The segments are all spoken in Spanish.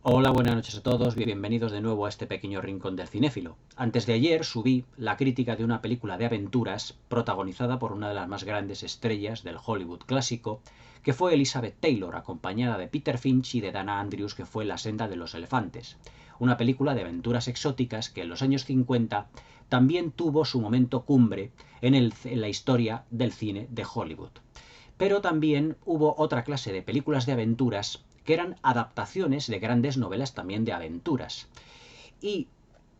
Hola, buenas noches a todos, bienvenidos de nuevo a este pequeño rincón del cinéfilo. Antes de ayer subí la crítica de una película de aventuras protagonizada por una de las más grandes estrellas del Hollywood clásico, que fue Elizabeth Taylor, acompañada de Peter Finch y de Dana Andrews, que fue La senda de los elefantes. Una película de aventuras exóticas que en los años 50 también tuvo su momento cumbre en la historia del cine de Hollywood. Pero también hubo otra clase de películas de aventuras que eran adaptaciones de grandes novelas también de aventuras. Y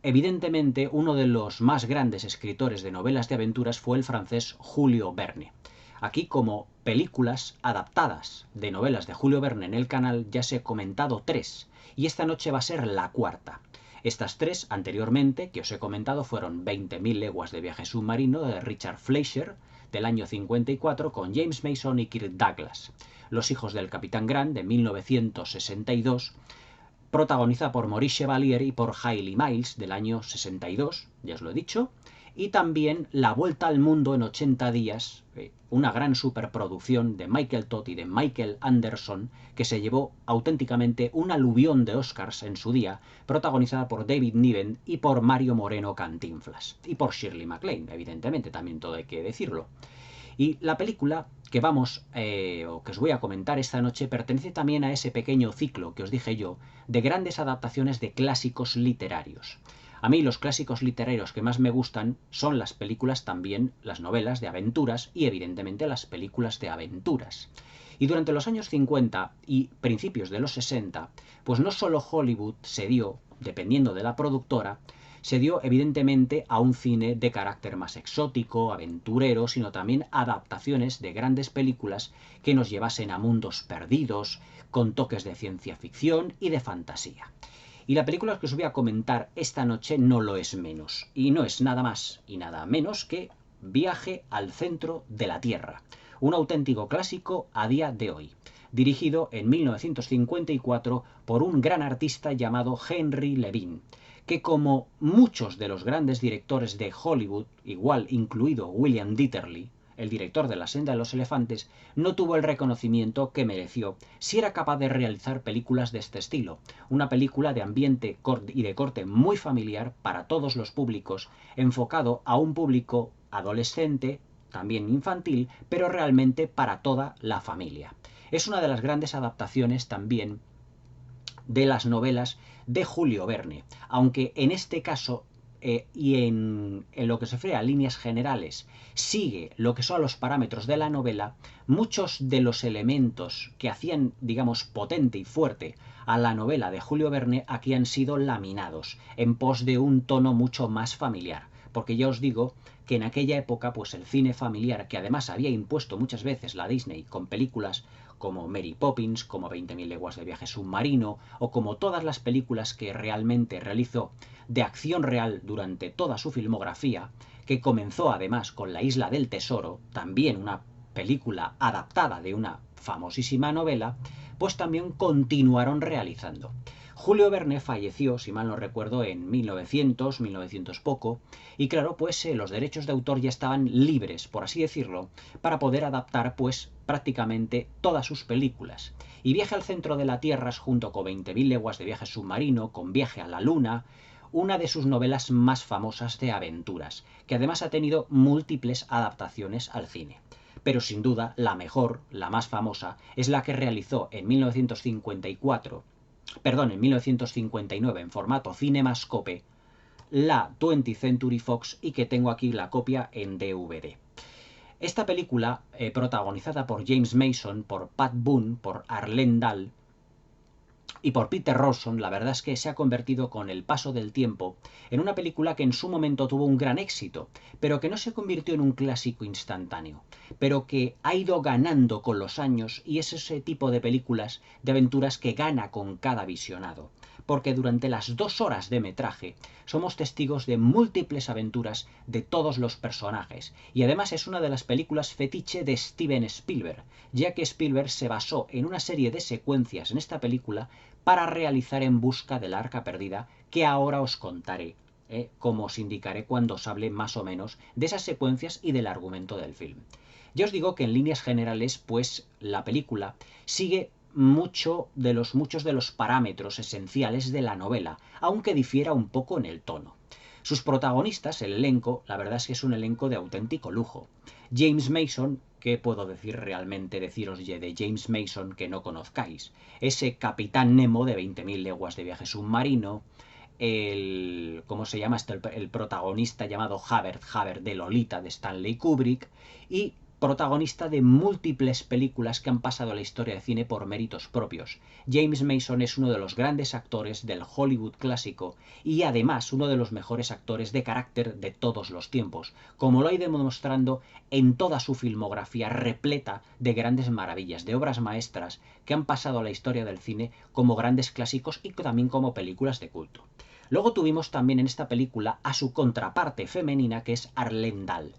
evidentemente uno de los más grandes escritores de novelas de aventuras fue el francés Julio Verne. Aquí, como películas adaptadas de novelas de Julio Verne en el canal, ya se he comentado tres, y esta noche va a ser la cuarta. Estas tres anteriormente que os he comentado fueron 20.000 leguas de viaje submarino de Richard Fleischer del año 54 con James Mason y Kirk Douglas. Los hijos del Capitán Grant de 1962, protagonizada por Maurice Chevalier y por Hayley Miles del año 62, ya os lo he dicho, y también La vuelta al mundo en 80 días, una gran superproducción de Michael Todd y de Michael Anderson, que se llevó auténticamente un aluvión de Oscars en su día, protagonizada por David Niven y por Mario Moreno Cantinflas, y por Shirley MacLaine, evidentemente, también todo hay que decirlo. Y la película que o que os voy a comentar esta noche pertenece también a ese pequeño ciclo que os dije yo de grandes adaptaciones de clásicos literarios. A mí los clásicos literarios que más me gustan son las películas también, las novelas de aventuras y evidentemente las películas de aventuras. Y durante los años 50 y principios de los 60, pues no solo Hollywood se dio, dependiendo de la productora, se dio evidentemente a un cine de carácter más exótico, aventurero, sino también adaptaciones de grandes películas que nos llevasen a mundos perdidos, con toques de ciencia ficción y de fantasía. Y la película que os voy a comentar esta noche no lo es menos, y no es nada más y nada menos que Viaje al centro de la Tierra, un auténtico clásico a día de hoy, dirigido en 1954 por un gran artista llamado Henry Levine, que como muchos de los grandes directores de Hollywood, igual incluido William Dieterle, el director de La senda de los elefantes, no tuvo el reconocimiento que mereció si era capaz de realizar películas de este estilo. Una película de ambiente y de corte muy familiar para todos los públicos, enfocado a un público adolescente, también infantil, pero realmente para toda la familia. Es una de las grandes adaptaciones también de las novelas de Julio Verne, aunque en este caso y en lo que se refiere a líneas generales sigue lo que son los parámetros de la novela, muchos de los elementos que hacían, digamos, potente y fuerte a la novela de Julio Verne aquí han sido laminados en pos de un tono mucho más familiar, porque ya os digo que en aquella época pues el cine familiar, que además había impuesto muchas veces la Disney con películas como Mary Poppins, como 20.000 leguas de viaje submarino, o como todas las películas que realmente realizó de acción real durante toda su filmografía, que comenzó además con La isla del tesoro, también una película adaptada de una famosísima novela, pues también continuaron realizando. Julio Verne falleció, si mal no recuerdo, en 1900 poco, y claro, pues los derechos de autor ya estaban libres, por así decirlo, para poder adaptar pues prácticamente todas sus películas. Y Viaje al centro de la Tierra, junto con 20.000 leguas de viaje submarino, con Viaje a la Luna, una de sus novelas más famosas de aventuras, que además ha tenido múltiples adaptaciones al cine. Pero sin duda la mejor, la más famosa, es la que realizó en 1959 en formato CinemaScope la 20th Century Fox, y que tengo aquí la copia en DVD. Esta película, protagonizada por James Mason, por Pat Boone, por Arlen Dahl y por Peter Rawson, la verdad es que se ha convertido con el paso del tiempo en una película que en su momento tuvo un gran éxito, pero que no se convirtió en un clásico instantáneo, pero que ha ido ganando con los años, y es ese tipo de películas de aventuras que gana con cada visionado, porque durante las 2 horas de metraje somos testigos de múltiples aventuras de todos los personajes, y además es una de las películas fetiche de Steven Spielberg, ya que Spielberg se basó en una serie de secuencias en esta película para realizar En busca del arca perdida, que ahora os contaré, como os indicaré cuando os hable más o menos de esas secuencias y del argumento del film. Ya os digo que en líneas generales, pues la película sigue muchos de los parámetros esenciales de la novela, aunque difiera un poco en el tono. Sus protagonistas, el elenco, la verdad es que es un elenco de auténtico lujo. James Mason, ¿qué puedo decir realmente, deciros de James Mason que no conozcáis? Ese Capitán Nemo de 20.000 leguas de viaje submarino, ¿cómo se llama? El protagonista llamado Havert de Lolita de Stanley Kubrick, y protagonista de múltiples películas que han pasado a la historia de cine por méritos propios. James Mason es uno de los grandes actores del Hollywood clásico y además uno de los mejores actores de carácter de todos los tiempos, como lo ha ido demostrando en toda su filmografía repleta de grandes maravillas, de obras maestras que han pasado a la historia del cine como grandes clásicos y también como películas de culto. Luego tuvimos también en esta película a su contraparte femenina, que es Arlene Dahl.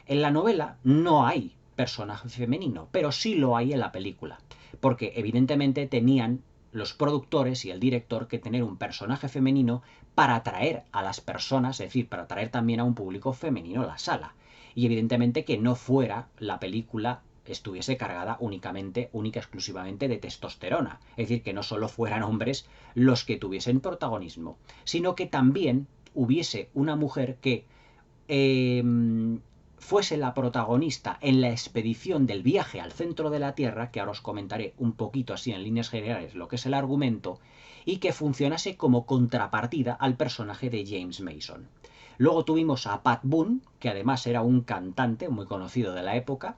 En la novela no hay personaje femenino, pero sí lo hay en la película, porque evidentemente tenían los productores y el director que tener un personaje femenino para atraer a las personas, es decir, para atraer también a un público femenino a la sala. Y evidentemente que no fuera la película estuviese cargada única exclusivamente de testosterona, es decir, que no solo fueran hombres los que tuviesen protagonismo, sino que también hubiese una mujer que fuese la protagonista en la expedición del viaje al centro de la Tierra, que ahora os comentaré un poquito así en líneas generales lo que es el argumento, y que funcionase como contrapartida al personaje de James Mason. Luego tuvimos a Pat Boone, que además era un cantante muy conocido de la época,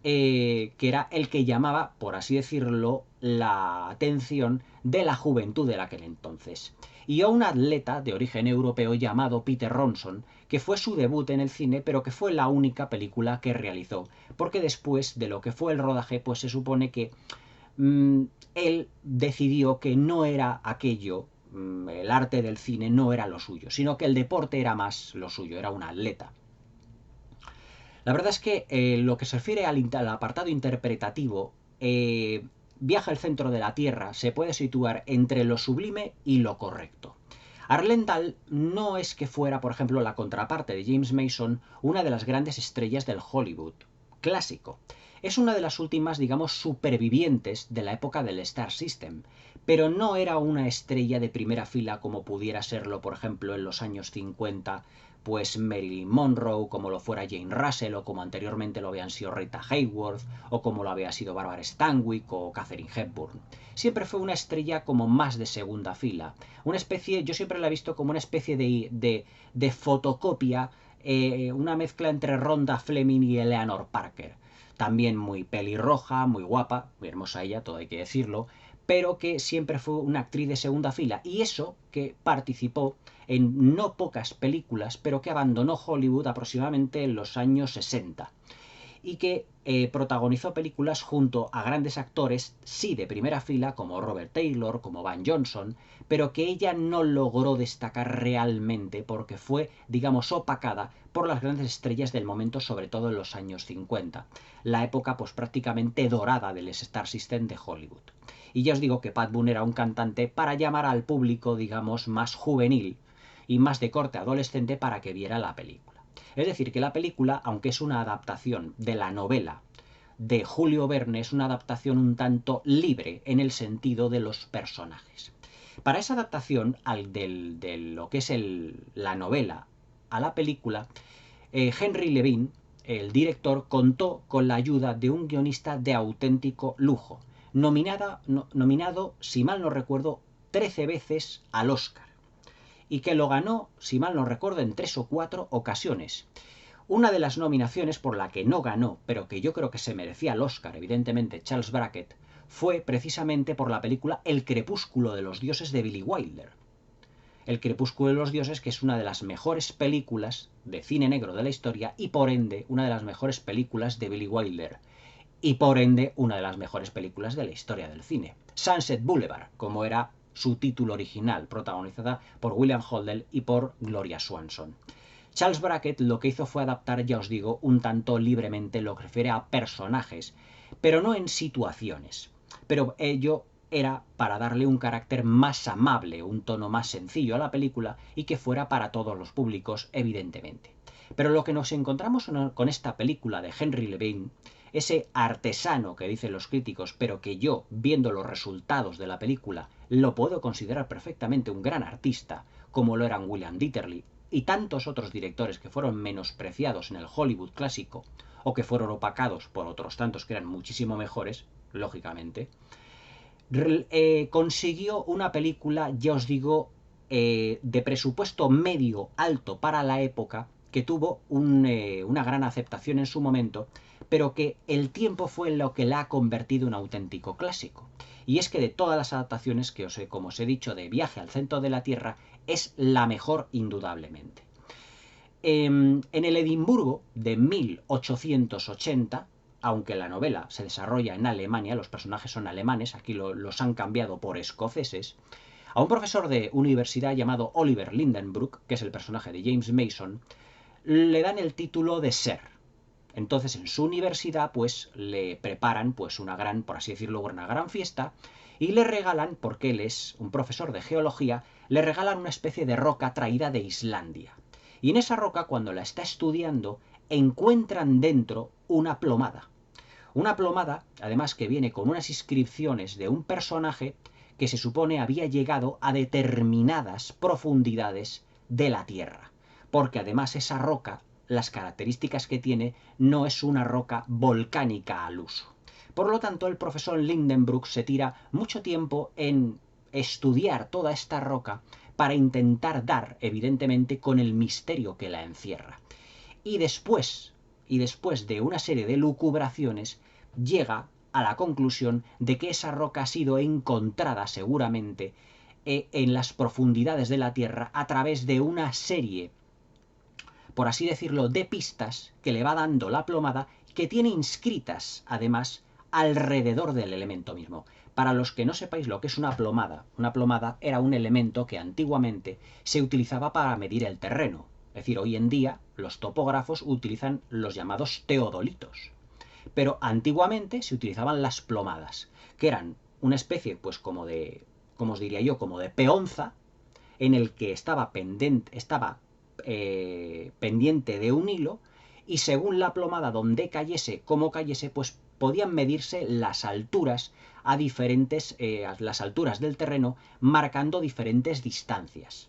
que era el que llamaba, por así decirlo, la atención de la juventud de aquel entonces. Y a un atleta de origen europeo llamado Peter Ronson, que fue su debut en el cine, pero que fue la única película que realizó, porque después de lo que fue el rodaje, pues se supone que él decidió que no era aquello, el arte del cine no era lo suyo, sino que el deporte era más lo suyo, era un atleta. La verdad es que lo que se refiere al apartado interpretativo, Viaje al centro de la Tierra se puede situar entre lo sublime y lo correcto. Arlene Dahl no es que fuera, por ejemplo, la contraparte de James Mason, una de las grandes estrellas del Hollywood clásico. Es una de las últimas, digamos, supervivientes de la época del Star System, pero no era una estrella de primera fila como pudiera serlo, por ejemplo, en los años 50, pues Marilyn Monroe, como lo fuera Jane Russell, o como anteriormente lo habían sido Rita Hayworth, o como lo había sido Barbara Stanwyck o Katharine Hepburn. Siempre fue una estrella como más de segunda fila, una especie, yo siempre la he visto como una especie de fotocopia, una mezcla entre Rhonda Fleming y Eleanor Parker. También muy pelirroja, muy guapa, muy hermosa ella, todo hay que decirlo, pero que siempre fue una actriz de segunda fila. Y eso que participó en no pocas películas, pero que abandonó Hollywood aproximadamente en los años 60. Y que protagonizó películas junto a grandes actores, sí de primera fila, como Robert Taylor, como Van Johnson, pero que ella no logró destacar realmente porque fue, digamos, opacada por las grandes estrellas del momento, sobre todo en los años 50, la época pues prácticamente dorada del Star System de Hollywood. Y ya os digo que Pat Boone era un cantante para llamar al público, digamos, más juvenil y más de corte adolescente para que viera la película. Es decir, que la película, aunque es una adaptación de la novela de Julio Verne, es una adaptación un tanto libre en el sentido de los personajes. Para esa adaptación de lo que es la novela a la película, Henry Levine, el director, contó con la ayuda de un guionista de auténtico lujo, nominado, si mal no recuerdo, 13 veces al Oscar, y que lo ganó, si mal no recuerdo, en 3 o 4 ocasiones. Una de las nominaciones por la que no ganó, pero que yo creo que se merecía el Oscar, evidentemente, Charles Brackett, fue precisamente por la película El crepúsculo de los dioses de Billy Wilder. El crepúsculo de los dioses, que es una de las mejores películas de cine negro de la historia y por ende una de las mejores películas de Billy Wilder y por ende una de las mejores películas de la historia del cine. Sunset Boulevard, como era su título original, protagonizada por William Holden y por Gloria Swanson. Charles Brackett lo que hizo fue adaptar, ya os digo, un tanto libremente lo que refiere a personajes, pero no en situaciones. Pero ello era para darle un carácter más amable, un tono más sencillo a la película y que fuera para todos los públicos, evidentemente. Pero lo que nos encontramos con esta película de Henry Levine ese artesano que dicen los críticos, pero que yo, viendo los resultados de la película, lo puedo considerar perfectamente un gran artista, como lo eran William Dieterle y tantos otros directores que fueron menospreciados en el Hollywood clásico, o que fueron opacados por otros tantos que eran muchísimo mejores, lógicamente, consiguió una película, ya os digo, de presupuesto medio alto para la época, que tuvo una gran aceptación en su momento, pero que el tiempo fue lo que la ha convertido en auténtico clásico. Y es que de todas las adaptaciones que como os he dicho, de Viaje al centro de la Tierra, es la mejor indudablemente. En el Edimburgo de 1880, aunque la novela se desarrolla en Alemania, los personajes son alemanes, aquí los han cambiado por escoceses, a un profesor de universidad llamado Oliver Lindenbrook, que es el personaje de James Mason, le dan el título de Sir. Entonces en su universidad pues le preparan pues una gran, por así decirlo, una gran fiesta y le regalan, porque él es un profesor de geología, le regalan una especie de roca traída de Islandia. Y en esa roca, cuando la está estudiando, encuentran dentro una plomada. Una plomada, además, que viene con unas inscripciones de un personaje que se supone había llegado a determinadas profundidades de la Tierra. Porque además esa roca, las características que tiene, no es una roca volcánica al uso. Por lo tanto, el profesor Lindenbrook se tira mucho tiempo en estudiar toda esta roca para intentar dar, evidentemente, con el misterio que la encierra. Y después de una serie de lucubraciones, llega a la conclusión de que esa roca ha sido encontrada seguramente en las profundidades de la Tierra a través de una serie, por así decirlo, de pistas que le va dando la plomada, que tiene inscritas, además, alrededor del elemento mismo. Para los que no sepáis lo que es una plomada era un elemento que antiguamente se utilizaba para medir el terreno. Es decir, hoy en día los topógrafos utilizan los llamados teodolitos. Pero antiguamente se utilizaban las plomadas, que eran una especie, pues como de, como os diría yo, como de peonza, en el que estaba pendiente de un hilo, y según la plomada donde cayese, cómo cayese, pues podían medirse las alturas a las alturas del terreno, marcando diferentes distancias,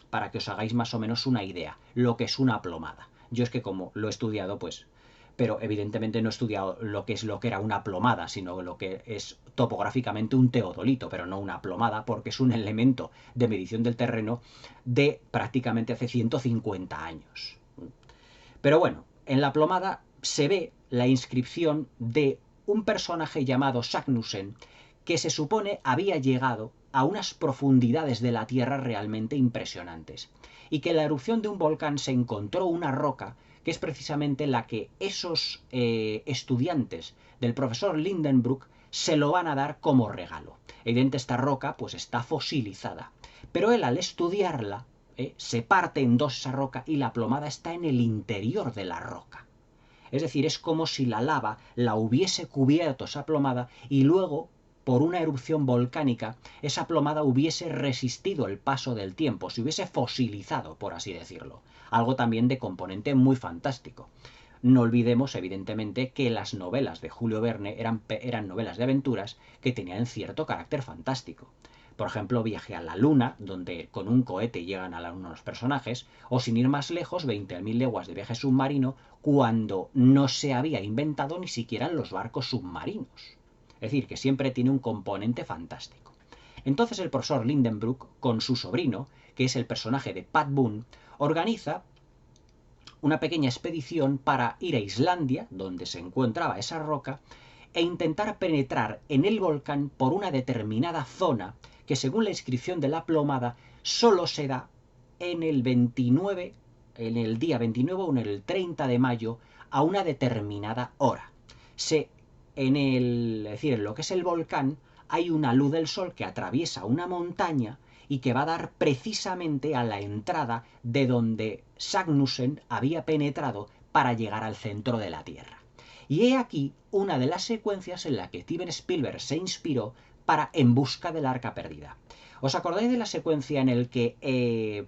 para que os hagáis más o menos una idea lo que es una plomada. Yo es que como lo he estudiado, pues, pero evidentemente no he estudiado lo que era una plomada, sino lo que es topográficamente un teodolito, pero no una plomada, porque es un elemento de medición del terreno de prácticamente hace 150 años. Pero bueno, en la plomada se ve la inscripción de un personaje llamado Sagnussen, que se supone había llegado a unas profundidades de la Tierra realmente impresionantes, y que en la erupción de un volcán se encontró una roca que es precisamente la que esos estudiantes del profesor Lindenbrook se lo van a dar como regalo. Evidentemente esta roca pues está fosilizada, pero él al estudiarla se parte en dos esa roca y la plomada está en el interior de la roca. Es decir, es como si la lava la hubiese cubierto esa plomada y luego, por una erupción volcánica, esa plomada hubiese resistido el paso del tiempo, se hubiese fosilizado, por así decirlo. Algo también de componente muy fantástico. No olvidemos, evidentemente, que las novelas de Julio Verne eran novelas de aventuras que tenían cierto carácter fantástico. Por ejemplo, Viaje a la Luna, donde con un cohete llegan a la Luna los personajes, o sin ir más lejos, 20.000 leguas de viaje submarino, cuando no se había inventado ni siquiera los barcos submarinos. Es decir, que siempre tiene un componente fantástico. Entonces el profesor Lindenbrook, con su sobrino, que es el personaje de Pat Boone, organiza una pequeña expedición para ir a Islandia, donde se encontraba esa roca, e intentar penetrar en el volcán por una determinada zona que, según la inscripción de la plomada, solo se da en el 29, en el día 29 o en el 30 de mayo a una determinada hora. Es decir, en lo que es el volcán hay una luz del sol que atraviesa una montaña y que va a dar precisamente a la entrada de donde Sagnussen había penetrado para llegar al centro de la Tierra. Y he aquí una de las secuencias en la que Steven Spielberg se inspiró para En busca del arca perdida. ¿Os acordáis de la secuencia en el que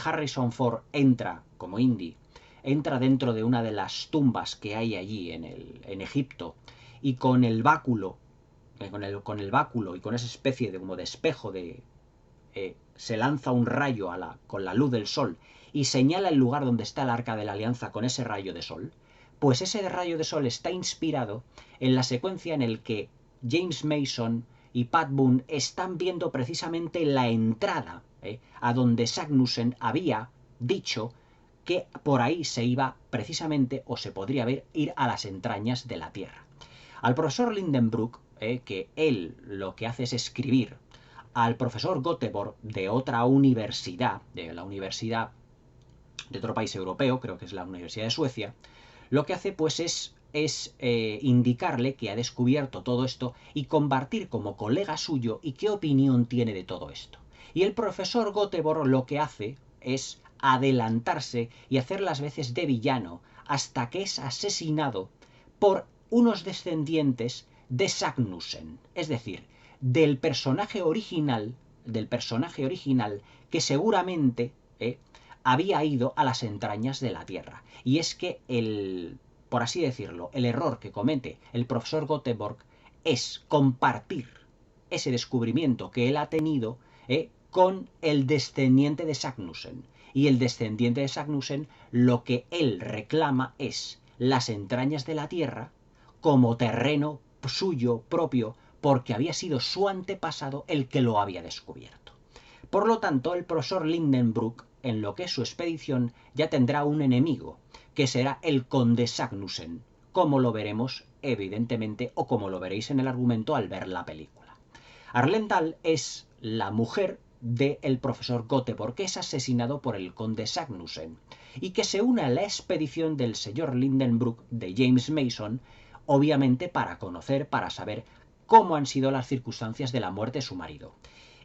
Harrison Ford entra como Indy entra dentro de una de las tumbas que hay allí en Egipto y con el báculo, y con esa especie de como de espejo se lanza un rayo con la luz del sol y señala el lugar donde está el Arca de la Alianza con ese rayo de sol, pues ese rayo de sol está inspirado en la secuencia en el que James Mason y Pat Boone están viendo precisamente la entrada a donde Sagnussen había dicho que por ahí se iba precisamente, o se podría ver, ir a las entrañas de la Tierra. Al profesor Lindenbrook, que él lo que hace es escribir al profesor Göteborg de otra universidad, de la universidad de otro país europeo, creo que es la Universidad de Suecia, lo que hace pues es indicarle que ha descubierto todo esto y compartir como colega suyo y qué opinión tiene de todo esto. Y el profesor Göteborg lo que hace es adelantarse y hacer las veces de villano hasta que es asesinado por unos descendientes de Sagnussen, es decir, del personaje original que seguramente había ido a las entrañas de la Tierra. Y es que por así decirlo, el error que comete el profesor Göteborg es compartir ese descubrimiento que él ha tenido con el descendiente de Sagnussen. Y el descendiente de Sagnussen lo que él reclama es las entrañas de la Tierra como terreno suyo propio, porque había sido su antepasado el que lo había descubierto. Por lo tanto, el profesor Lindenbrook, en lo que es su expedición, ya tendrá un enemigo, que será el conde Sagnussen, como lo veremos evidentemente, o como lo veréis en el argumento al ver la película. Arlendal es la mujer del profesor Göteborg, que es asesinado por el conde Sagnussen, y que se une a la expedición del señor Lindenbrook de James Mason, obviamente para conocer, para saber cómo han sido las circunstancias de la muerte de su marido.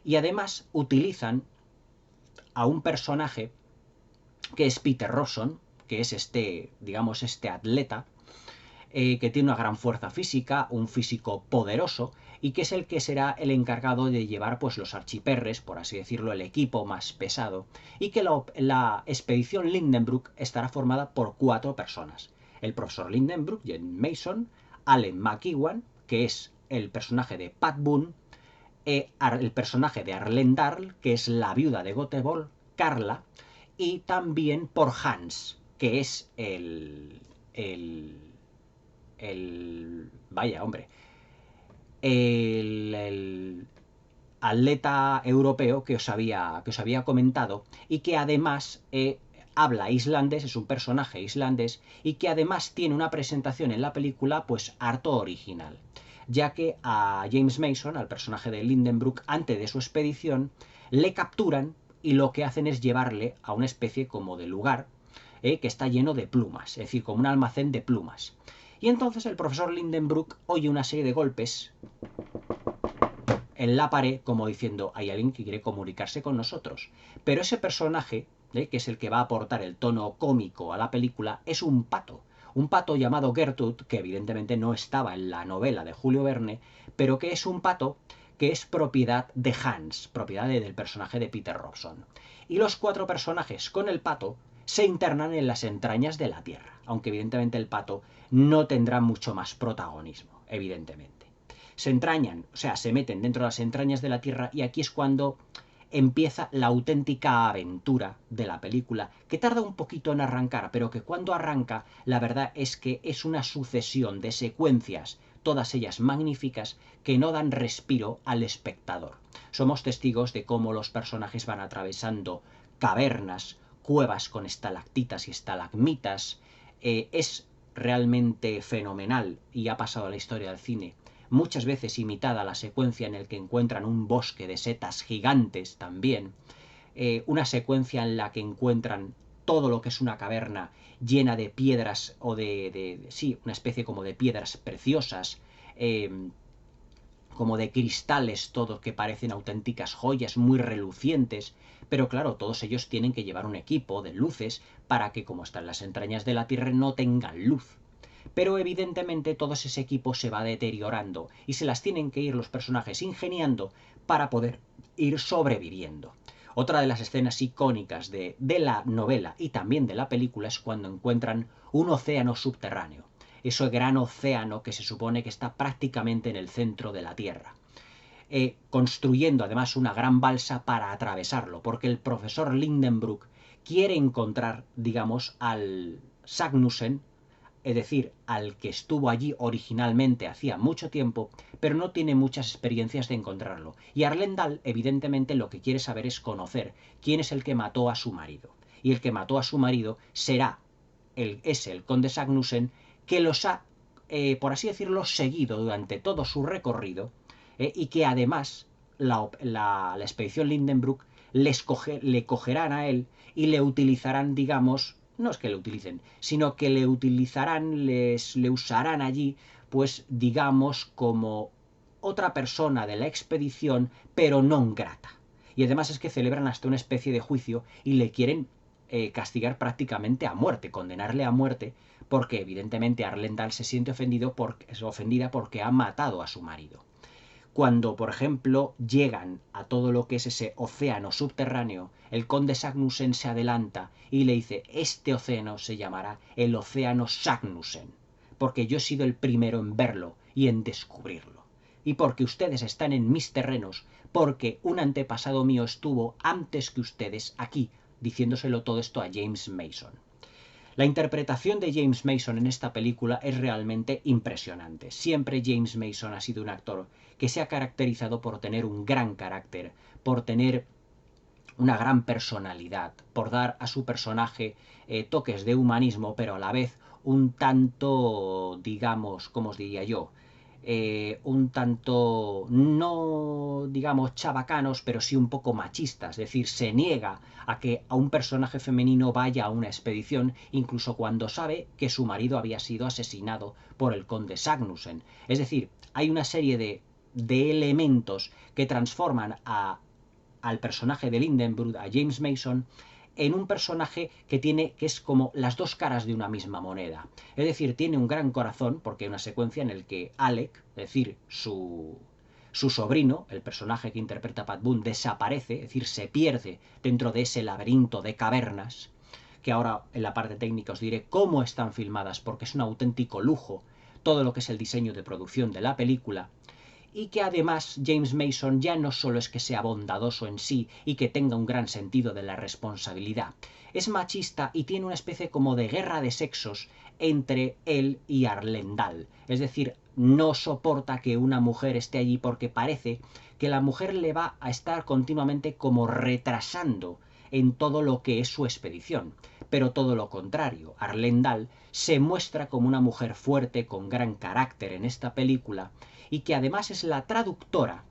Y además utilizan a un personaje que es Peter Robson, que es este atleta, que tiene una gran fuerza física, un físico poderoso, y que es el que será el encargado de llevar pues los archiperres, por así decirlo, el equipo más pesado, y que la expedición Lindenbrook estará formada por 4 personas. El profesor Lindenbrook, James Mason, Allen McEwan, que es el personaje de Pat Boone, el personaje de Arlendal, que es la viuda de Göteborg, Carla, y también por Hans, que es el atleta europeo que os había comentado, y que además habla islandés, es un personaje islandés, y que además tiene una presentación en la película pues harto original, ya que a James Mason, al personaje de Lindenbrook, antes de su expedición, le capturan y lo que hacen es llevarle a una especie como de lugar que está lleno de plumas, es decir, como un almacén de plumas. Y entonces el profesor Lindenbrook oye una serie de golpes en la pared como diciendo, hay alguien que quiere comunicarse con nosotros. Pero ese personaje, que es el que va a aportar el tono cómico a la película, es un pato llamado Gertrude, que evidentemente no estaba en la novela de Julio Verne, pero que es un pato que es propiedad de Hans, propiedad del personaje de Peter Robson. Y los 4 personajes con el pato se internan en las entrañas de la Tierra, aunque evidentemente el pato no tendrá mucho más protagonismo, evidentemente. Se entrañan, o sea, se meten dentro de las entrañas de la Tierra, y aquí es cuando empieza la auténtica aventura de la película, que tarda un poquito en arrancar, pero que cuando arranca, la verdad es que es una sucesión de secuencias, todas ellas magníficas, que no dan respiro al espectador. Somos testigos de cómo los personajes van atravesando cavernas, cuevas con estalactitas y estalagmitas. Es realmente fenomenal y ha pasado a la historia del cine. Muchas veces imitada la secuencia en la que encuentran un bosque de setas gigantes también, una secuencia en la que encuentran todo lo que es una caverna llena de piedras o sí, una especie como de piedras preciosas, como de cristales, todos que parecen auténticas joyas muy relucientes, pero claro, todos ellos tienen que llevar un equipo de luces para que, como están en las entrañas de la Tierra, no tengan luz. Pero evidentemente todo ese equipo se va deteriorando y se las tienen que ir los personajes ingeniando para poder ir sobreviviendo. Otra de las escenas icónicas de la novela y también de la película es cuando encuentran un océano subterráneo, ese gran océano que se supone que está prácticamente en el centro de la Tierra. Construyendo además una gran balsa para atravesarlo, porque el profesor Lindenbrook quiere encontrar, digamos, al Sagnussen, es decir, al que estuvo allí originalmente hacía mucho tiempo, pero no tiene muchas experiencias de encontrarlo. Y Arlendal, evidentemente, lo que quiere saber es conocer quién es el que mató a su marido. Y el que mató a su marido es el conde Sagnussen, que los ha, por así decirlo, seguido durante todo su recorrido, y que además la expedición Lindenbrook le cogerán a él y le utilizarán, digamos, no es que le utilicen, sino que le utilizarán, le usarán allí, pues digamos, como otra persona de la expedición, pero non grata. Y además es que celebran hasta una especie de juicio y le quieren castigar prácticamente a muerte, condenarle a muerte, porque evidentemente Arlendal se siente ofendida porque ha matado a su marido. Cuando, por ejemplo, llegan a todo lo que es ese océano subterráneo, el conde Sagnussen se adelanta y le dice: este océano se llamará el océano Sagnussen, porque yo he sido el primero en verlo y en descubrirlo. Y porque ustedes están en mis terrenos, porque un antepasado mío estuvo antes que ustedes aquí, diciéndoselo todo esto a James Mason. La interpretación de James Mason en esta película es realmente impresionante. Siempre James Mason ha sido un actor que se ha caracterizado por tener un gran carácter, por tener una gran personalidad, por dar a su personaje toques de humanismo, pero a la vez un tanto, digamos, ¿cómo os diría yo? Un tanto, no digamos chabacanos, pero sí un poco machistas. Es decir, se niega a que a un personaje femenino vaya a una expedición, incluso cuando sabe que su marido había sido asesinado por el conde Sagnussen. Es decir, hay una serie de elementos que transforman al personaje de Lindenbrook, a James Mason, en un personaje que es como las dos caras de una misma moneda. Es decir, tiene un gran corazón, porque hay una secuencia en la que Alec, es decir, su sobrino, el personaje que interpreta Pat Boone, desaparece, es decir, se pierde dentro de ese laberinto de cavernas, que ahora en la parte técnica os diré cómo están filmadas, porque es un auténtico lujo todo lo que es el diseño de producción de la película. Y que además James Mason ya no solo es que sea bondadoso en sí y que tenga un gran sentido de la responsabilidad, es machista y tiene una especie como de guerra de sexos entre él y Arlendal. Es decir, no soporta que una mujer esté allí porque parece que la mujer le va a estar continuamente como retrasando en todo lo que es su expedición. Pero todo lo contrario, Arlendal se muestra como una mujer fuerte, con gran carácter en esta película, y que además es la traductora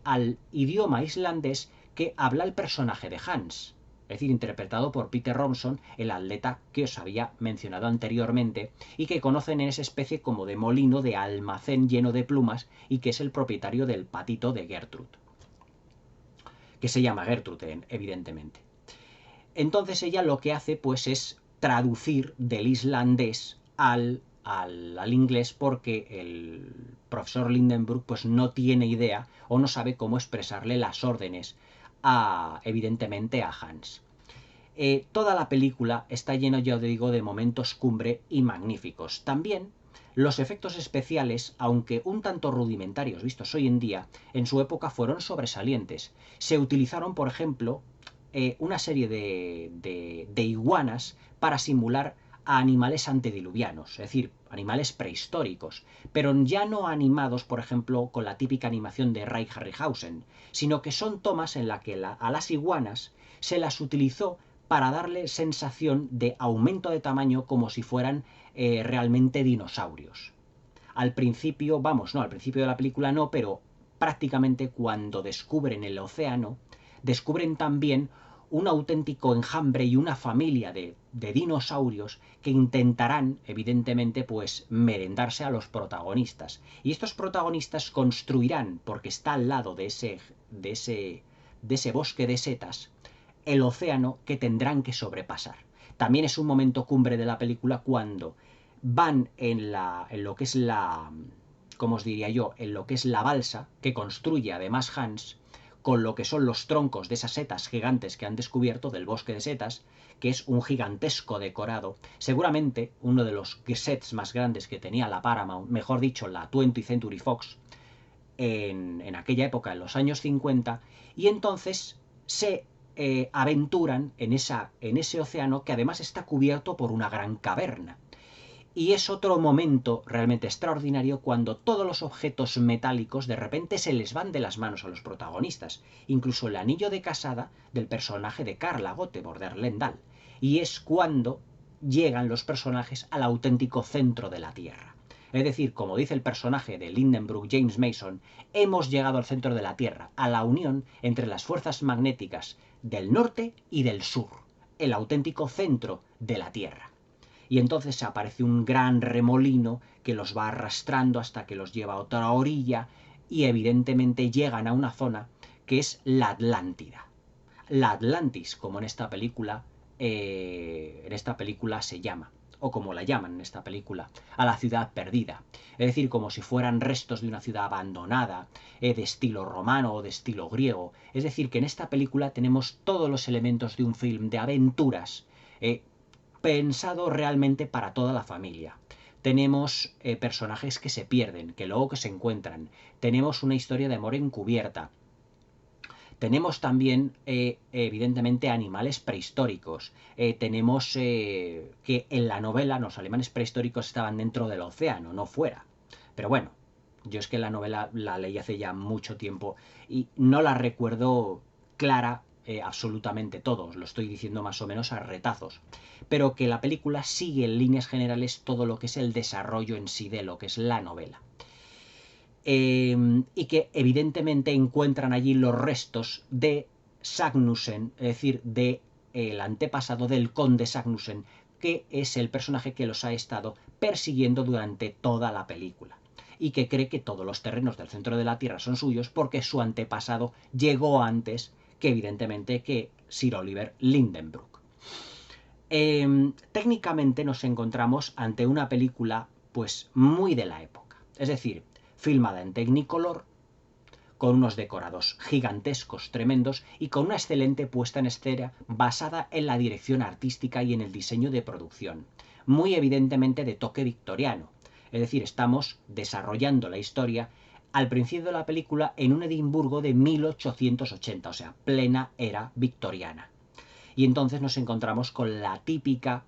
al idioma islandés que habla el personaje de Hans, es decir, interpretado por Peter Robson, el atleta que os había mencionado anteriormente, y que conocen en esa especie como de molino, de almacén lleno de plumas, y que es el propietario del patito de Gertrude, que se llama Gertrude, evidentemente. Entonces ella lo que hace pues es traducir del islandés al inglés, porque el profesor Lindenbrook pues no tiene idea o no sabe cómo expresarle las órdenes evidentemente a Hans. Toda la película está llena, ya os digo, de momentos cumbre y magníficos. También los efectos especiales, aunque un tanto rudimentarios vistos hoy en día, en su época fueron sobresalientes. Se utilizaron, por ejemplo, una serie de iguanas para simular a animales antediluvianos, es decir, animales prehistóricos, pero ya no animados, por ejemplo, con la típica animación de Ray Harryhausen, sino que son tomas en las que a las iguanas se las utilizó para darle sensación de aumento de tamaño, como si fueran realmente dinosaurios. Al principio, vamos, no, al principio de la película no, pero prácticamente cuando descubren el océano, descubren también un auténtico enjambre y una familia de dinosaurios que intentarán, evidentemente, pues merendarse a los protagonistas. Y estos protagonistas construirán, porque está al lado de ese bosque de setas, el océano que tendrán que sobrepasar. También es un momento cumbre de la película cuando van en lo que es ¿cómo os diría yo? En lo que es la balsa que construye además Hans, con lo que son los troncos de esas setas gigantes que han descubierto del bosque de setas, que es un gigantesco decorado, seguramente uno de los sets más grandes que tenía la Paramount, mejor dicho, la 20th Century Fox, en aquella época, en los años 50, y entonces se aventuran en ese océano que además está cubierto por una gran caverna. Y es otro momento realmente extraordinario cuando todos los objetos metálicos de repente se les van de las manos a los protagonistas, incluso el anillo de casada del personaje de Carla Göteborg de Arlendal. Y es cuando llegan los personajes al auténtico centro de la Tierra. Es decir, como dice el personaje de Lindenbrook, James Mason, hemos llegado al centro de la Tierra, a la unión entre las fuerzas magnéticas del norte y del sur, el auténtico centro de la Tierra. Y entonces aparece un gran remolino que los va arrastrando hasta que los lleva a otra orilla y evidentemente llegan a una zona que es la Atlántida. La Atlantis, como en esta película se llama, o como la llaman en esta película, a la ciudad perdida. Es decir, como si fueran restos de una ciudad abandonada, de estilo romano o de estilo griego. Es decir, que en esta película tenemos todos los elementos de un film de aventuras, pensado realmente para toda la familia. Tenemos personajes que se pierden, que luego que se encuentran. Tenemos una historia de amor encubierta. Tenemos también, evidentemente, animales prehistóricos. Tenemos que en la novela los animales prehistóricos estaban dentro del océano, no fuera. Pero bueno, yo es que la novela la leí hace ya mucho tiempo y no la recuerdo clara absolutamente todos, lo estoy diciendo más o menos a retazos, pero que la película sigue en líneas generales todo lo que es el desarrollo en sí de lo que es la novela. Y que evidentemente encuentran allí los restos de Sagnussen, es decir, de el antepasado del conde Sagnussen, que es el personaje que los ha estado persiguiendo durante toda la película y que cree que todos los terrenos del centro de la Tierra son suyos porque su antepasado llegó antes que evidentemente que Sir Oliver Lindenbrook. Técnicamente nos encontramos ante una película pues muy de la época, es decir, filmada en Technicolor, con unos decorados gigantescos, tremendos, y con una excelente puesta en escena basada en la dirección artística y en el diseño de producción, muy evidentemente de toque victoriano. Es decir, estamos desarrollando la historia al principio de la película en un Edimburgo de 1880, o sea, plena era victoriana. Y entonces nos encontramos con la típica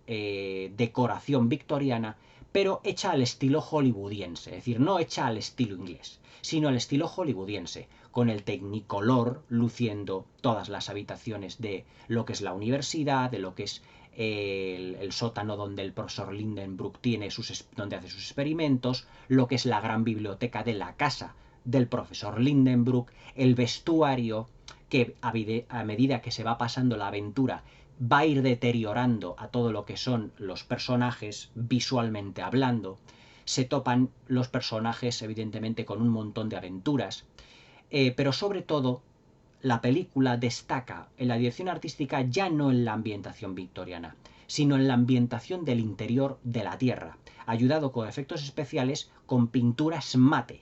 decoración victoriana, pero hecha al estilo hollywoodiense, es decir, no hecha al estilo inglés, sino al estilo hollywoodiense, con el Technicolor luciendo todas las habitaciones de lo que es la universidad, de lo que es el sótano donde el profesor Lindenbrook donde hace sus experimentos, lo que es la gran biblioteca de la casa del profesor Lindenbrook, el vestuario que a medida que se va pasando la aventura va a ir deteriorando a todo lo que son los personajes visualmente hablando. Se topan los personajes evidentemente con un montón de aventuras, pero sobre todo la película destaca en la dirección artística ya no en la ambientación victoriana, sino en la ambientación del interior de la Tierra, ayudado con efectos especiales con pinturas mate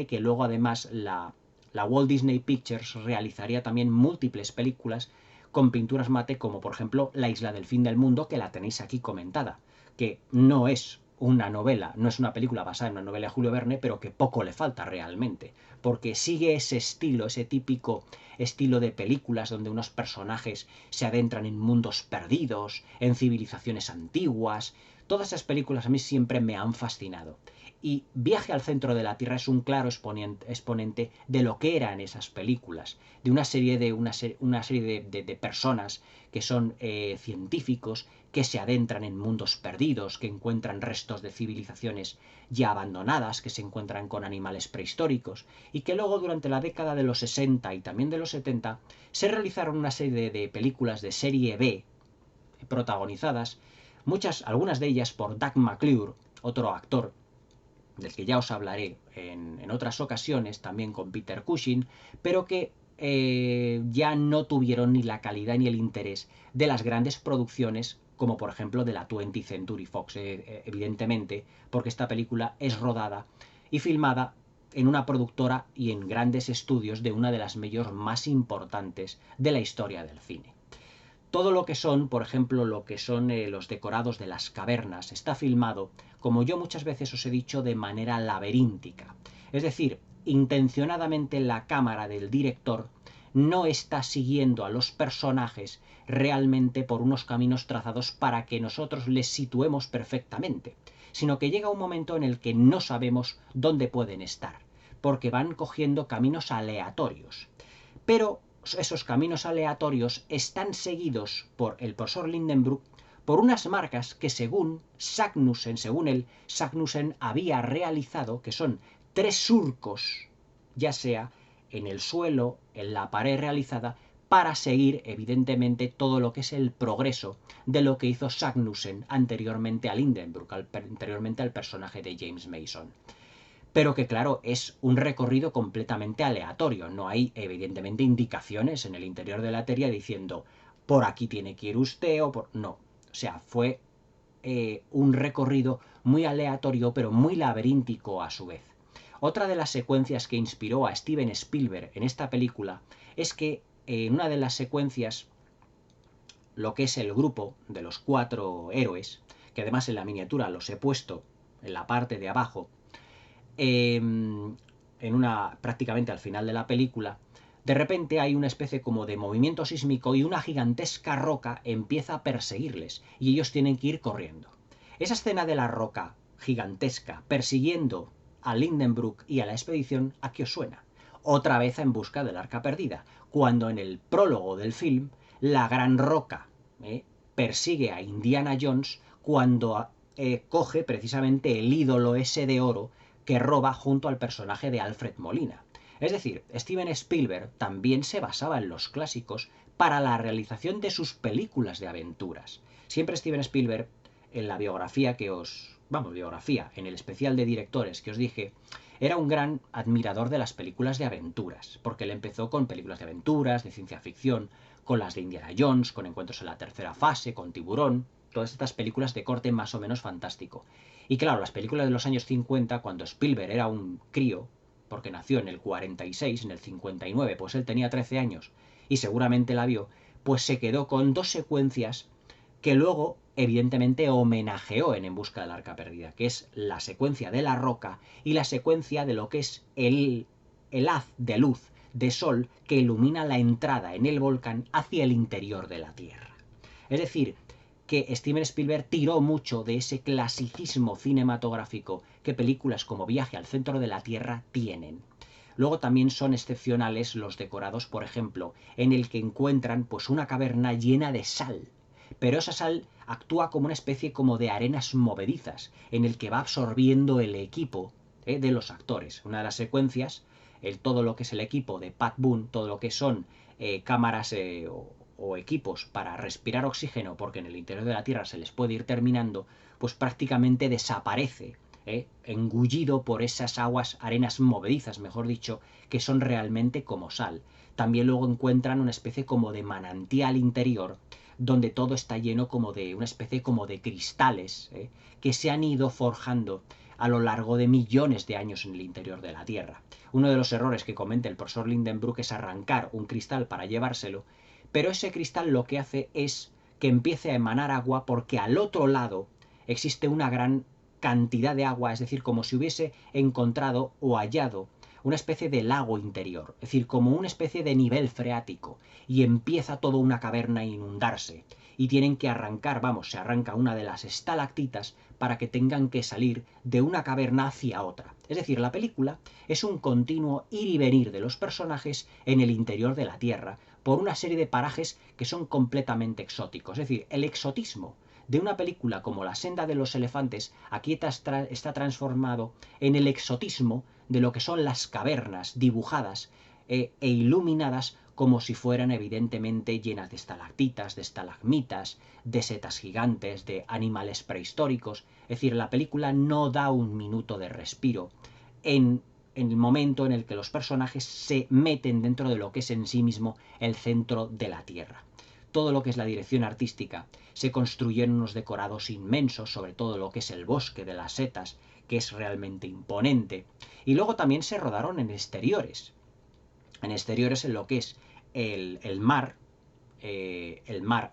que luego además la Walt Disney Pictures realizaría también múltiples películas con pinturas mate, como por ejemplo La isla del fin del mundo, que la tenéis aquí comentada, que no es una novela, no es una película basada en una novela de Julio Verne, pero que poco le falta realmente, porque sigue ese estilo, ese típico estilo de películas donde unos personajes se adentran en mundos perdidos, en civilizaciones antiguas. Todas esas películas a mí siempre me han fascinado. Y Viaje al centro de la Tierra es un claro exponente de lo que eran esas películas, de una serie de personas que son científicos, que se adentran en mundos perdidos, que encuentran restos de civilizaciones ya abandonadas, que se encuentran con animales prehistóricos, y que luego durante la década de los 60 y también de los 70 se realizaron una serie de películas de serie B protagonizadas, algunas de ellas por Doug McClure, otro actor del que ya os hablaré en otras ocasiones, también con Peter Cushing, pero que ya no tuvieron ni la calidad ni el interés de las grandes producciones, como por ejemplo de la 20th Century Fox, evidentemente, porque esta película es rodada y filmada en una productora y en grandes estudios de una de las majors más importantes de la historia del cine. Todo lo que son, por ejemplo, lo que son los decorados de las cavernas, está filmado, como yo muchas veces os he dicho, de manera laberíntica. Es decir, intencionadamente la cámara del director no está siguiendo a los personajes realmente por unos caminos trazados para que nosotros les situemos perfectamente, sino que llega un momento en el que no sabemos dónde pueden estar, porque van cogiendo caminos aleatorios. Pero esos caminos aleatorios están seguidos por el profesor Lindenbrook por unas marcas que según Sagnussen había realizado, que son 3 surcos, ya sea en el suelo, en la pared realizada, para seguir evidentemente todo lo que es el progreso de lo que hizo Sagnussen anteriormente a Lindenbrook, anteriormente al personaje de James Mason. Pero que claro, es un recorrido completamente aleatorio, no hay evidentemente indicaciones en el interior de la teoría diciendo por aquí tiene que ir usted o por... No, o sea, fue un recorrido muy aleatorio pero muy laberíntico a su vez. Otra de las secuencias que inspiró a Steven Spielberg en esta película es que en una de las secuencias, lo que es el grupo de los 4 héroes, que además en la miniatura los he puesto en la parte de abajo, prácticamente al final de la película, de repente hay una especie como de movimiento sísmico y una gigantesca roca empieza a perseguirles y ellos tienen que ir corriendo. Esa escena de la roca gigantesca persiguiendo a Lindenbrook y a la expedición, ¿a qué os suena? Otra vez En busca del arca perdida, cuando en el prólogo del film la gran roca persigue a Indiana Jones cuando coge precisamente el ídolo ese de oro que roba junto al personaje de Alfred Molina. Es decir, Steven Spielberg también se basaba en los clásicos para la realización de sus películas de aventuras. Siempre Steven Spielberg, en la biografía en el especial de directores que os dije, era un gran admirador de las películas de aventuras, porque él empezó con películas de aventuras, de ciencia ficción, con las de Indiana Jones, con Encuentros en la tercera fase, con Tiburón, todas estas películas de corte más o menos fantástico. Y claro, las películas de los años 50, cuando Spielberg era un crío, porque nació en el 46, en el 59, pues él tenía 13 años y seguramente la vio, pues se quedó con 2 secuencias que luego evidentemente homenajeó en busca del arca perdida, que es la secuencia de la roca y la secuencia de lo que es el haz de luz, de sol, que ilumina la entrada en el volcán hacia el interior de la Tierra. Es decir, que Steven Spielberg tiró mucho de ese clasicismo cinematográfico que películas como Viaje al centro de la Tierra tienen. Luego también son excepcionales los decorados, por ejemplo, en el que encuentran pues una caverna llena de sal. Pero esa sal actúa como una especie como de arenas movedizas, en el que va absorbiendo el equipo de los actores. Una de las secuencias, todo lo que es el equipo de Pat Boone, todo lo que son cámaras o equipos para respirar oxígeno, porque en el interior de la Tierra se les puede ir terminando, pues prácticamente desaparece, engullido por esas aguas, arenas movedizas, mejor dicho, que son realmente como sal. También luego encuentran una especie como de manantial interior, donde todo está lleno como de una especie como de cristales, que se han ido forjando a lo largo de millones de años en el interior de la Tierra. Uno de los errores que comenta el profesor Lindenbrook es arrancar un cristal para llevárselo, pero ese cristal lo que hace es que empiece a emanar agua porque al otro lado existe una gran cantidad de agua, es decir, como si hubiese encontrado o hallado una especie de lago interior, es decir, como una especie de nivel freático, y empieza toda una caverna a inundarse, y tienen que arrancar, se arranca una de las estalactitas para que tengan que salir de una caverna hacia otra. Es decir, la película es un continuo ir y venir de los personajes en el interior de la Tierra, por una serie de parajes que son completamente exóticos. Es decir, el exotismo de una película como La senda de los elefantes aquí está transformado en el exotismo de lo que son las cavernas dibujadas e iluminadas como si fueran evidentemente llenas de estalactitas, de estalagmitas, de setas gigantes, de animales prehistóricos. Es decir, la película no da un minuto de respiro en el momento en el que los personajes se meten dentro de lo que es en sí mismo el centro de la Tierra. Todo lo que es la dirección artística se construyen unos decorados inmensos, sobre todo lo que es el bosque de las setas, que es realmente imponente. Y luego también se rodaron en exteriores en lo que es el mar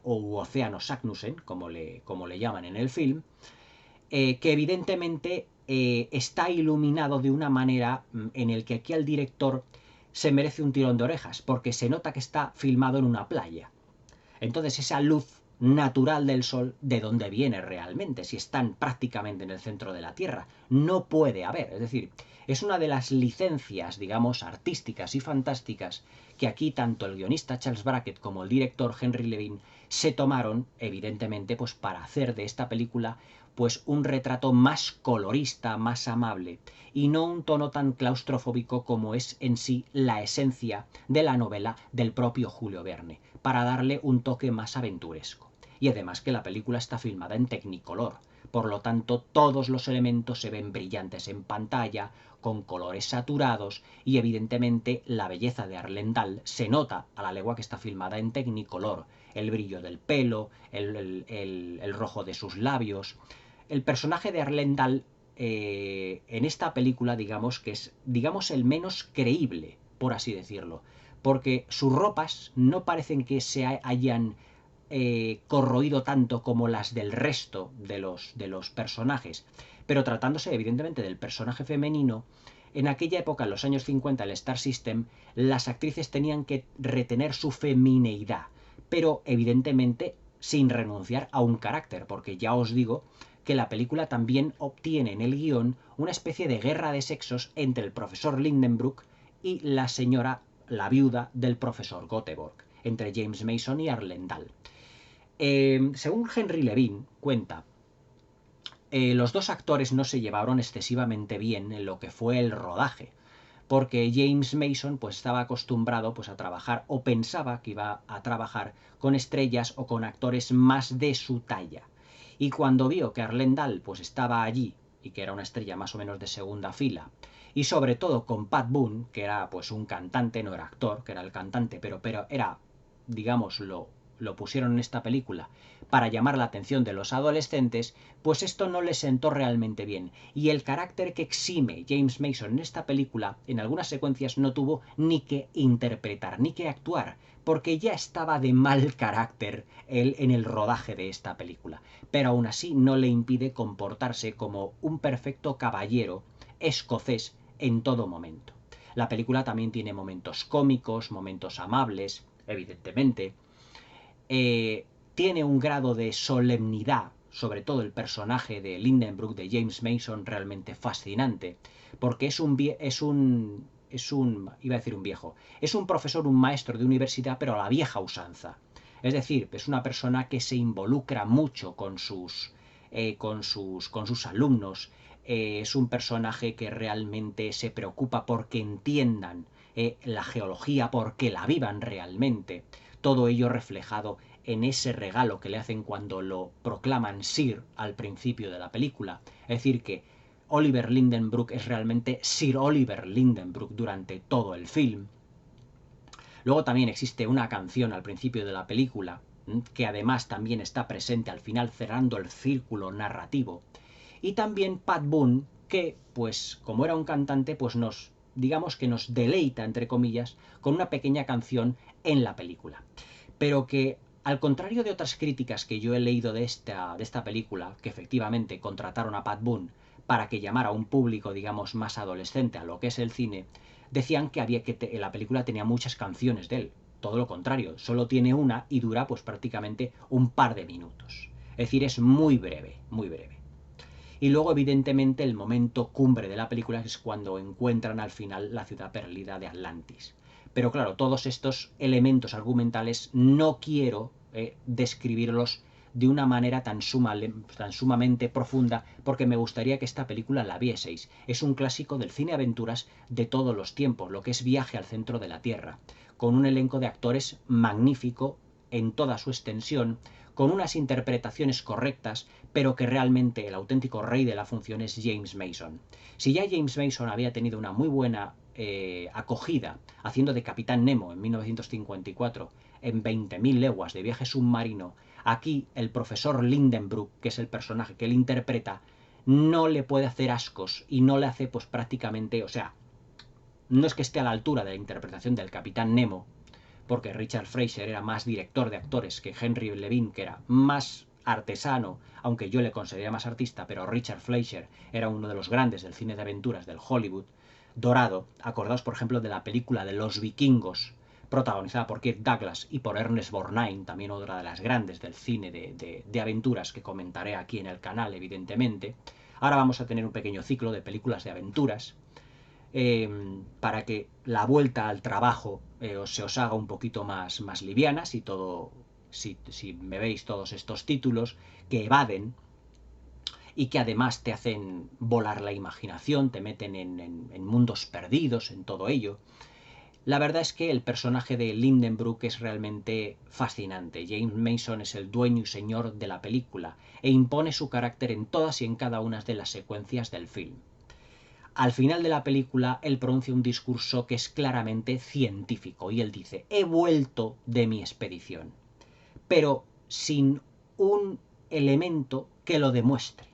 o Océano Sagnussen, como le llaman en el film, que evidentemente está iluminado de una manera en el que aquí al director se merece un tirón de orejas, porque se nota que está filmado en una playa. Entonces esa luz natural del sol, ¿de dónde viene realmente? Si están prácticamente en el centro de la Tierra. No puede haber. Es decir, es una de las licencias, digamos, artísticas y fantásticas que aquí tanto el guionista Charles Brackett como el director Henry Levine se tomaron, evidentemente, pues para hacer de esta película pues un retrato más colorista, más amable, y no un tono tan claustrofóbico como es en sí la esencia de la novela del propio Julio Verne, para darle un toque más aventuresco. Y además que la película está filmada en Technicolor, por lo tanto todos los elementos se ven brillantes en pantalla, con colores saturados, y evidentemente la belleza de Arlendal se nota a la legua que está filmada en Technicolor, el brillo del pelo, el rojo de sus labios. El personaje de Arlendal en esta película, digamos que es, digamos, el menos creíble, por así decirlo, porque sus ropas no parecen que se hayan corroído tanto como las del resto de los personajes, pero tratándose evidentemente del personaje femenino, en aquella época, en los años 50, el Star System, las actrices tenían que retener su femineidad, pero evidentemente sin renunciar a un carácter, porque ya os digo que la película también obtiene en el guión una especie de guerra de sexos entre el profesor Lindenbrook y la señora, la viuda del profesor Göteborg, entre James Mason y Arlendal. Según Henry Levine cuenta, los dos actores no se llevaron excesivamente bien en lo que fue el rodaje, porque James Mason pues estaba acostumbrado pues a trabajar, o pensaba que iba a trabajar con estrellas o con actores más de su talla. Y cuando vio que Arlendal pues estaba allí y que era una estrella más o menos de segunda fila, y sobre todo con Pat Boone, que era pues un cantante, no era actor, que era el cantante, pero era, digamos, lo pusieron en esta película para llamar la atención de los adolescentes, pues esto no le sentó realmente bien. Y el carácter que exime James Mason en esta película, en algunas secuencias no tuvo ni que interpretar, ni que actuar, porque ya estaba de mal carácter él en el rodaje de esta película. Pero aún así no le impide comportarse como un perfecto caballero escocés en todo momento. La película también tiene momentos cómicos, momentos amables, evidentemente. Tiene un grado de solemnidad, sobre todo el personaje de Lindenbrook, de James Mason, realmente fascinante, porque es un iba a decir un viejo, es un profesor, un maestro de universidad, pero a la vieja usanza. Es decir, es una persona que se involucra mucho con sus alumnos. Es un personaje que realmente se preocupa porque entiendan la geología, porque la vivan realmente. Todo ello reflejado en ese regalo que le hacen cuando lo proclaman Sir al principio de la película. Es decir, que Oliver Lindenbrook es realmente Sir Oliver Lindenbrook durante todo el film. Luego también existe una canción al principio de la película, que además también está presente al final cerrando el círculo narrativo. Y también Pat Boone, que pues como era un cantante, pues digamos que nos deleita, entre comillas, con una pequeña canción en la película. Pero que, al contrario de otras críticas que yo he leído de esta película, que efectivamente contrataron a Pat Boone para que llamara a un público, digamos, más adolescente a lo que es el cine, decían que la película tenía muchas canciones de él. Todo lo contrario, solo tiene una y dura pues prácticamente un par de minutos. Es decir, es muy breve, muy breve. Y luego, evidentemente, el momento cumbre de la película es cuando encuentran al final la ciudad perdida de Atlantis. Pero claro, todos estos elementos argumentales no quiero describirlos de una manera tan sumamente profunda, porque me gustaría que esta película la vieseis. Es un clásico del cine aventuras de todos los tiempos, lo que es Viaje al centro de la Tierra, con un elenco de actores magnífico en toda su extensión, con unas interpretaciones correctas, pero que realmente el auténtico rey de la función es James Mason. Si ya James Mason había tenido una muy buena acogida haciendo de Capitán Nemo en 1954 en 20.000 leguas de viaje submarino, aquí el profesor Lindenbrook, que es el personaje que él interpreta, no le puede hacer ascos y no le hace pues prácticamente, o sea, no es que esté a la altura de la interpretación del Capitán Nemo, porque Richard Fraser era más director de actores que Henry Levine, que era más artesano, aunque yo le consideraría más artista, pero Richard Fleischer era uno de los grandes del cine de aventuras del Hollywood dorado. Acordaos, por ejemplo, de la película de Los Vikingos, protagonizada por Kirk Douglas y por Ernest Borgnine, también otra de las grandes del cine de aventuras que comentaré aquí en el canal, evidentemente. Ahora vamos a tener un pequeño ciclo de películas de aventuras, para que la vuelta al trabajo se os haga un poquito más liviana, si me veis todos estos títulos que evaden y que además te hacen volar la imaginación, te meten en mundos perdidos, en todo ello. La verdad es que el personaje de Lindenbrook es realmente fascinante. James Mason es el dueño y señor de la película e impone su carácter en todas y en cada una de las secuencias del film. Al final de la película, él pronuncia un discurso que es claramente científico y él dice: he vuelto de mi expedición, pero sin un elemento que lo demuestre.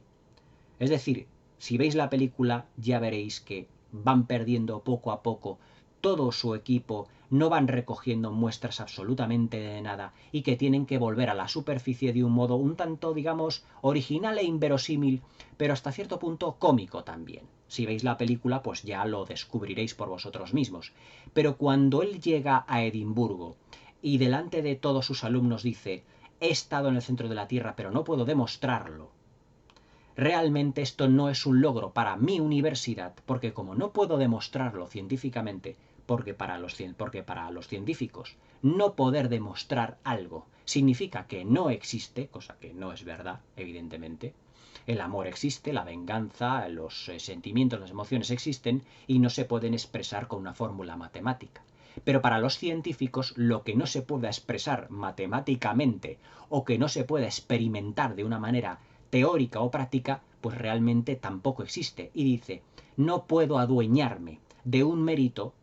Es decir, si veis la película ya veréis que van perdiendo poco a poco todo su equipo, no van recogiendo muestras absolutamente de nada y que tienen que volver a la superficie de un modo un tanto, digamos, original e inverosímil, pero hasta cierto punto cómico también. Si veis la película, pues ya lo descubriréis por vosotros mismos. Pero cuando él llega a Edimburgo y delante de todos sus alumnos dice: he estado en el centro de la Tierra, pero no puedo demostrarlo, realmente esto no es un logro para mi universidad, porque como no puedo demostrarlo científicamente, porque para los científicos no poder demostrar algo significa que no existe, cosa que no es verdad, evidentemente. El amor existe, la venganza, los sentimientos, las emociones existen y no se pueden expresar con una fórmula matemática. Pero para los científicos, lo que no se pueda expresar matemáticamente o que no se pueda experimentar de una manera teórica o práctica, pues realmente tampoco existe. Y dice: no puedo adueñarme de un mérito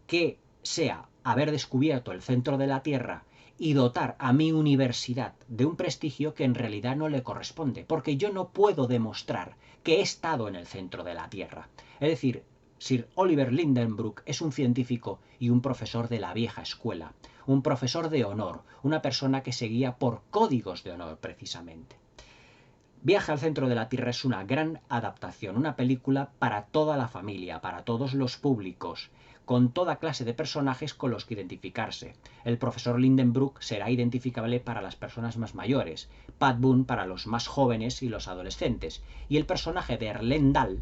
que sea haber descubierto el centro de la Tierra y dotar a mi universidad de un prestigio que en realidad no le corresponde, porque yo no puedo demostrar que he estado en el centro de la Tierra. Es decir, Sir Oliver Lindenbrook es un científico y un profesor de la vieja escuela, un profesor de honor, una persona que se guía por códigos de honor precisamente. Viaje al centro de la Tierra es una gran adaptación, una película para toda la familia, para todos los públicos, con toda clase de personajes con los que identificarse. El profesor Lindenbrook será identificable para las personas más mayores, Pat Boone para los más jóvenes y los adolescentes, y el personaje de Erlendal,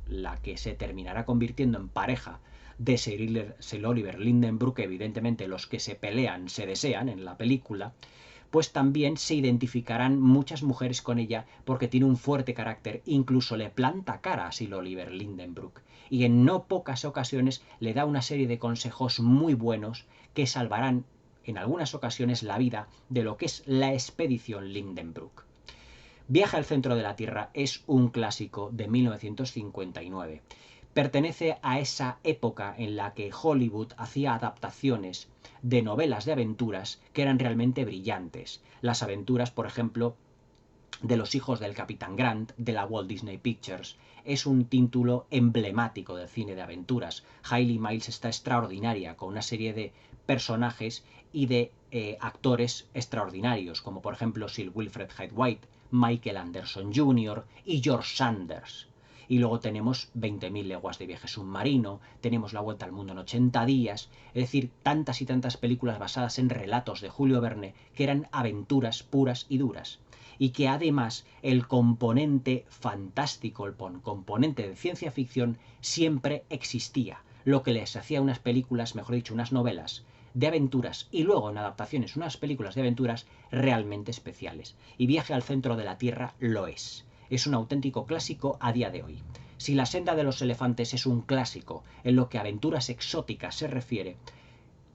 la que se terminará convirtiendo en pareja de Sir Oliver Lindenbrook, evidentemente los que se pelean se desean en la película, pues también se identificarán muchas mujeres con ella porque tiene un fuerte carácter, incluso le planta cara a Sir Oliver Lindenbrook y en no pocas ocasiones le da una serie de consejos muy buenos que salvarán en algunas ocasiones la vida de lo que es la expedición Lindenbrook. Viaje al centro de la Tierra es un clásico de 1959. Pertenece a esa época en la que Hollywood hacía adaptaciones de novelas de aventuras que eran realmente brillantes. Las aventuras, por ejemplo, de los hijos del Capitán Grant, de la Walt Disney Pictures, es un título emblemático del cine de aventuras. Hayley Miles está extraordinaria, con una serie de personajes y de actores extraordinarios, como por ejemplo Sir Wilfred Hyde-White, Michael Anderson Jr. y George Sanders. Y luego tenemos 20.000 leguas de viaje submarino, tenemos La Vuelta al Mundo en 80 días, es decir, tantas y tantas películas basadas en relatos de Julio Verne que eran aventuras puras y duras. Y que además el componente fantástico, el componente de ciencia ficción siempre existía, lo que les hacía unas películas, mejor dicho, unas novelas de aventuras y luego en adaptaciones unas películas de aventuras realmente especiales. Y Viaje al centro de la Tierra lo es. Es un auténtico clásico a día de hoy. Si La senda de los elefantes es un clásico en lo que a aventuras exóticas se refiere,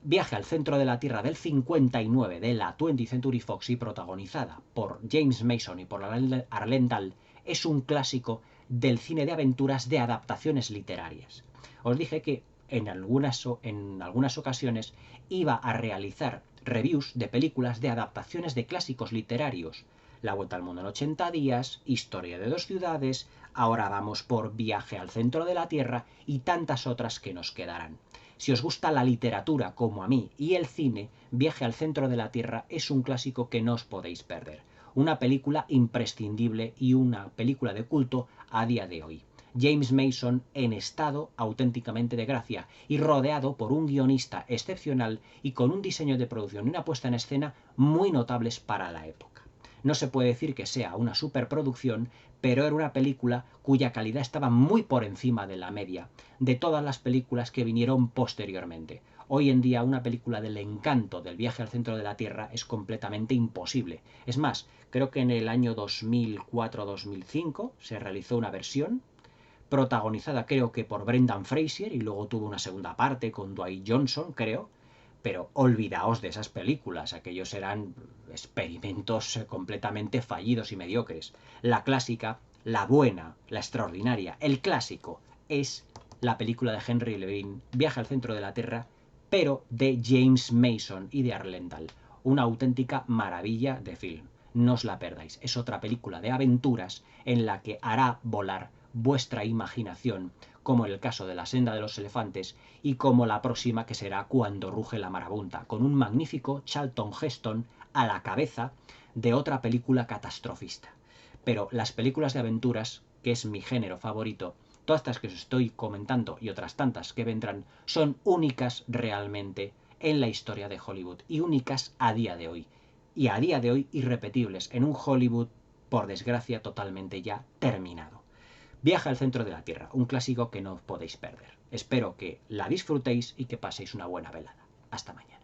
Viaje al centro de la Tierra del 59 de la 20th Century Fox y protagonizada por James Mason y por Arlen Dahl es un clásico del cine de aventuras de adaptaciones literarias. Os dije que en algunas ocasiones iba a realizar reviews de películas de adaptaciones de clásicos literarios. La vuelta al mundo en 80 días, Historia de dos ciudades, ahora vamos por Viaje al centro de la Tierra y tantas otras que nos quedarán. Si os gusta la literatura como a mí y el cine, Viaje al centro de la Tierra es un clásico que no os podéis perder. Una película imprescindible y una película de culto a día de hoy. James Mason en estado auténticamente de gracia y rodeado por un guionista excepcional y con un diseño de producción y una puesta en escena muy notables para la época. No se puede decir que sea una superproducción, pero era una película cuya calidad estaba muy por encima de la media de todas las películas que vinieron posteriormente. Hoy en día una película del encanto del viaje al centro de la Tierra es completamente imposible. Es más, creo que en el año 2004-2005 se realizó una versión protagonizada creo que por Brendan Fraser y luego tuvo una segunda parte con Dwight Johnson, creo, pero olvidaos de esas películas, aquellos eran experimentos completamente fallidos y mediocres. La clásica, la buena, la extraordinaria, el clásico es la película de Henry Levine, Viaje al centro de la Tierra, pero de James Mason y de Arlendal, una auténtica maravilla de film. No os la perdáis, es otra película de aventuras en la que hará volar vuestra imaginación, como en el caso de La senda de los elefantes y como la próxima que será Cuando ruge la marabunta, con un magnífico Charlton Heston a la cabeza de otra película catastrofista. Pero las películas de aventuras, que es mi género favorito, todas estas que os estoy comentando y otras tantas que vendrán, son únicas realmente en la historia de Hollywood y únicas a día de hoy. Y a día de hoy irrepetibles en un Hollywood, por desgracia, totalmente ya terminado. Viaje al centro de la Tierra, un clásico que no os podéis perder. Espero que la disfrutéis y que paséis una buena velada. Hasta mañana.